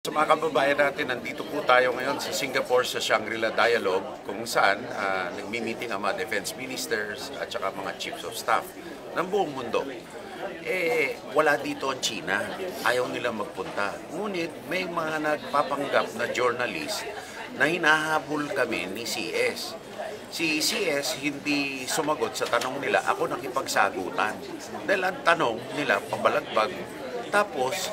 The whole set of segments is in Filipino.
Sa mga kababayan natin, nandito po tayo ngayon sa Singapore sa Shangri-La Dialogue kung saan nagmi-meeting ang mga defense ministers at saka mga chiefs of staff ng buong mundo. Wala dito ang China. Ayaw nila magpunta. Ngunit may mga nagpapanggap na journalist na hinahabol kami ni CS. Si CS hindi sumagot sa tanong nila. Ako nakipagsagutan. Dahil ang tanong nila, pabalagbag. Tapos,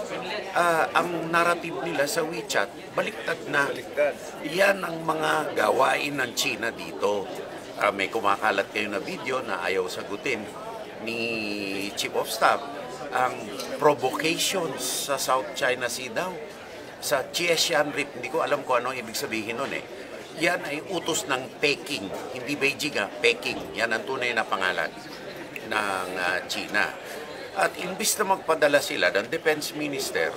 ang narrative nila sa WeChat, baliktad na. Yan ang mga gawain ng China dito. May kumakalat kayo na video na ayaw sagutin ni Chief of Staff ang provocations sa South China Sea daw. Sa Zhejiang Reef, hindi ko alam kung ano ibig sabihin nun eh. Yan ay utos ng Peking, hindi Beijing Peking. Yan ang tunay na pangalan ng China. At imbis na magpadala sila ng defense minister,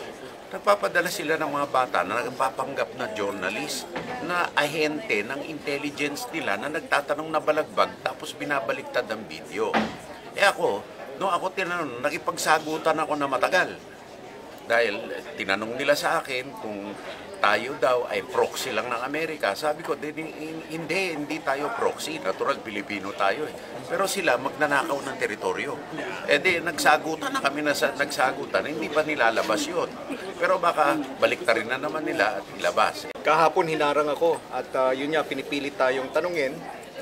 nagpapadala sila ng mga bata na nagpapanggap na journalist, na ahente ng intelligence nila na nagtatanong na balagbag tapos binabaliktad ang video. Nung ako tinanong, nakipagsagutan ako na matagal. Dahil tinanong nila sa akin kung tayo daw ay proxy lang ng Amerika. Sabi ko, hindi tayo proxy. Natural, Pilipino tayo eh. Pero sila magnanakaw ng teritoryo. Nagsagutan na kami nagsagutan. Hindi pa nilalabas yun. Pero baka baliktarin na naman nila at ilabas. Kahapon hinarang ako at yun nga, pinipilit tayong tanungin.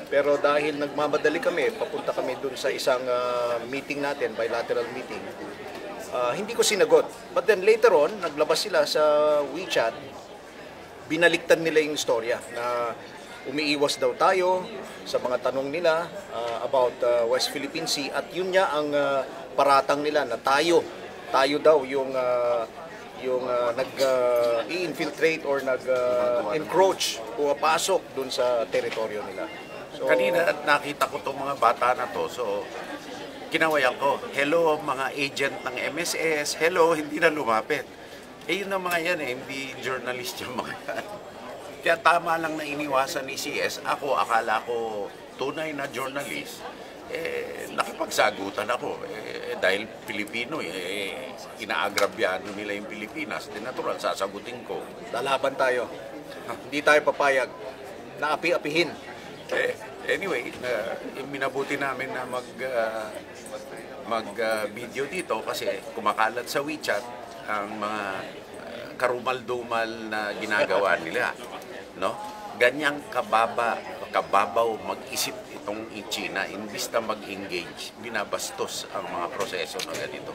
Pero dahil nagmamadali kami, papunta kami dun sa isang meeting natin, bilateral meeting. Hindi ko sinagot. But then later on, naglabas sila sa WeChat, binaliktad nila yung istorya na umiiwas daw tayo sa mga tanong nila about West Philippine Sea at yun niya ang paratang nila na tayo daw yung nag-infiltrate or nag-encroach, pumapasok dun sa teritoryo nila. So, kanina nakita ko itong mga bata na to, so kinawayan ko, hello mga agent ng MSS, hello, hindi na lumapit. Yun ang mga yan hindi journalist yung mga yan. Kaya tama lang na iniwasan ni CS, akala ko tunay na journalist, nakipagsagutan ako. Dahil Pilipino, inaagrabyado nila yung Pilipinas, natural, sasagutin ko. Lalaban tayo. Hindi tayo papayag na api-apihin. Anyway, minabuti namin na mag-video dito kasi kumakalat sa WeChat ang mga karumal-dumal na ginagawa nila, no? Ganyang kababaw mag-isip itong China, imbis na mag-engage, binabastos ang mga proseso na ganito.